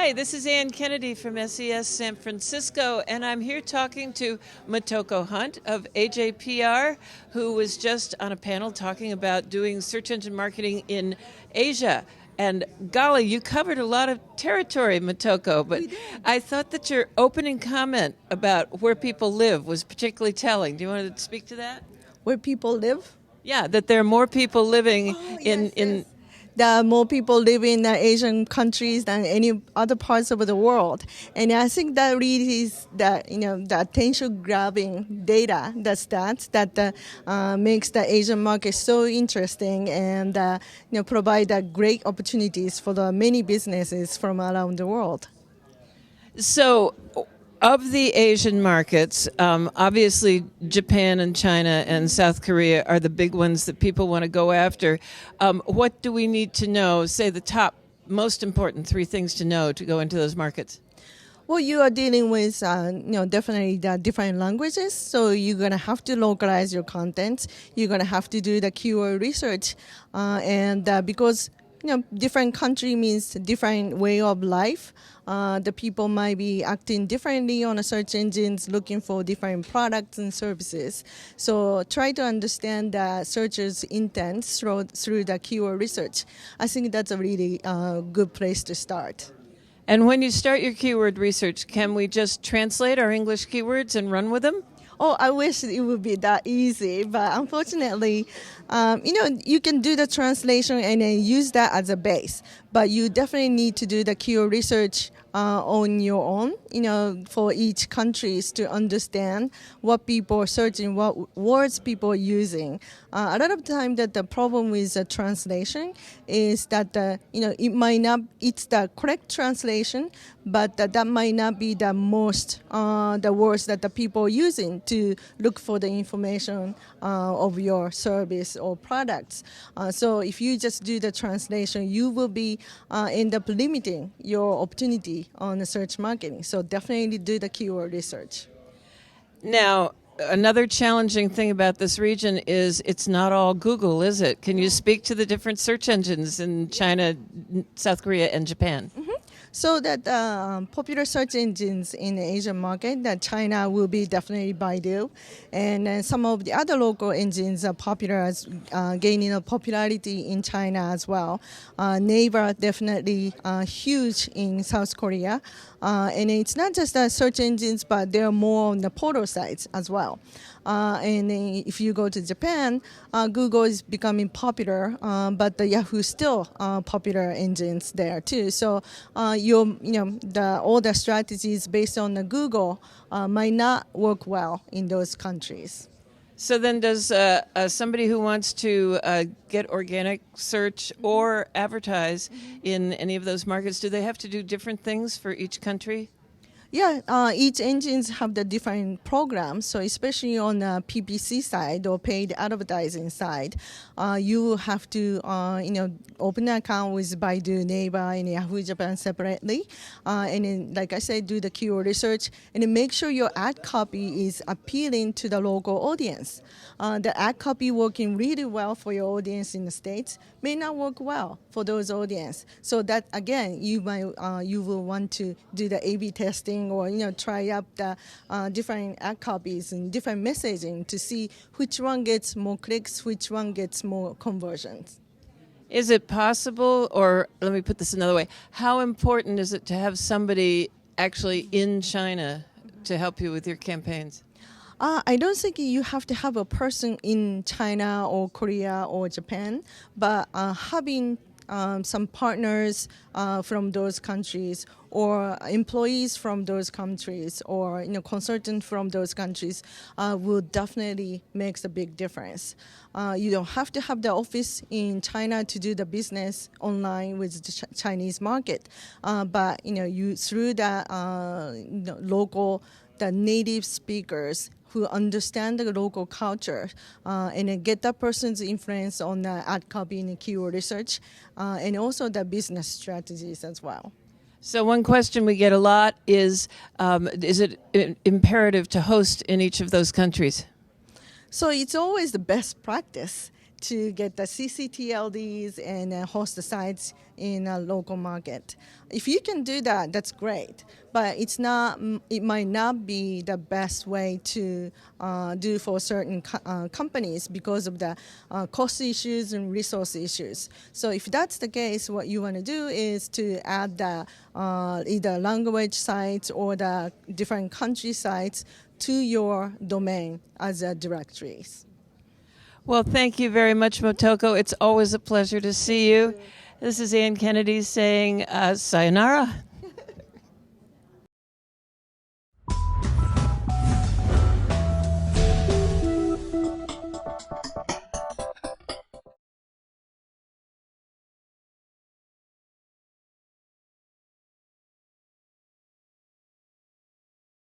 Hi, this is Ann Kennedy from SES San Francisco, and I'm here talking to Motoko Hunt of AJPR, who was just on a panel talking about doing search engine marketing in Asia. And golly, you covered a lot of territory, Motoko, but I thought that your opening comment about where people live was particularly telling. Do you want to speak to that? Where people live? Yeah, that there are more people living in There are more people living in the Asian countries than any other parts of the world, and I think that really is the attention grabbing data, the stats that makes the Asian market so interesting and provide great opportunities for the many businesses from around the world. So, of the Asian markets, obviously Japan and China and South Korea are the big ones that people want to go after. What do we need to know, say the top most important three things to know to go into those markets? Well, you are dealing with, definitely the different languages. So you're going to have to localize your content. You're going to have to do the keyword research. Because different country means different way of life. The people might be acting differently on the search engines, looking for different products and services. So try to understand the searcher's intent through the keyword research. I think that's a really good place to start. And when you start your keyword research, can we just translate our English keywords and run with them? Oh, I wish it would be that easy, but unfortunately, you can do the translation and then use that as a base. But you definitely need to do the keyword research on your own, for each countries to understand what people are searching, what words people are using. A lot of time that the problem with the translation is that, it might not, it's the correct translation, but that might not be the most, the words that the people are using to look for the information of your service or products. So if you just do the translation, you will be end up limiting your opportunity on the search marketing. So definitely do the keyword research. Now, another challenging thing about this region is it's not all Google, is it? Can you speak to the different search engines in China, South Korea, and Japan? Mm-hmm. So that popular search engines in the Asian market, that China will be definitely Baidu, and then some of the other local engines are popular as gaining a popularity in China as well. Naver definitely huge in South Korea, and it's not just the search engines, but there are more on the portal sites as well. And if you go to Japan, Google is becoming popular, but the Yahoo still popular engines there too. So all the strategies based on the Google might not work well in those countries. So then does somebody who wants to get organic search or advertise in any of those markets, do they have to do different things for each country? Yeah, each engines have the different programs. So especially on the PPC side or paid advertising side, you have to open an account with Baidu, Naver, and Yahoo Japan separately, and then, like I said, do the keyword research and then make sure your ad copy is appealing to the local audience. The ad copy working really well for your audience in the States may not work well for those audience. So that again, you will want to do the A/B testing or try up the different ad copies and different messaging to see which one gets more clicks, which one gets more conversions. Is it possible, or let me put this another way, how important is it to have somebody actually in China to help you with your campaigns? I don't think you have to have a person in China or Korea or Japan, but having some partners from those countries or employees from those countries or consultants from those countries will definitely make a big difference. You don't have to have the office in China to do the business online with the Chinese market, but you through the local, the native speakers who understand the local culture and then get that person's influence on the ad copy and keyword research and also the business strategies as well. So one question we get a lot is it imperative to host in each of those countries? So it's always the best practice to get the CCTLDs and host the sites in a local market. If you can do that, that's great. But it's not. It might not be the best way to do for certain companies because of the cost issues and resource issues. So if that's the case, what you want to do is to add the either language sites or the different country sites to your domain as a directories. Well, thank you very much, Motoko. It's always a pleasure to see you. This is Ann Kennedy saying sayonara.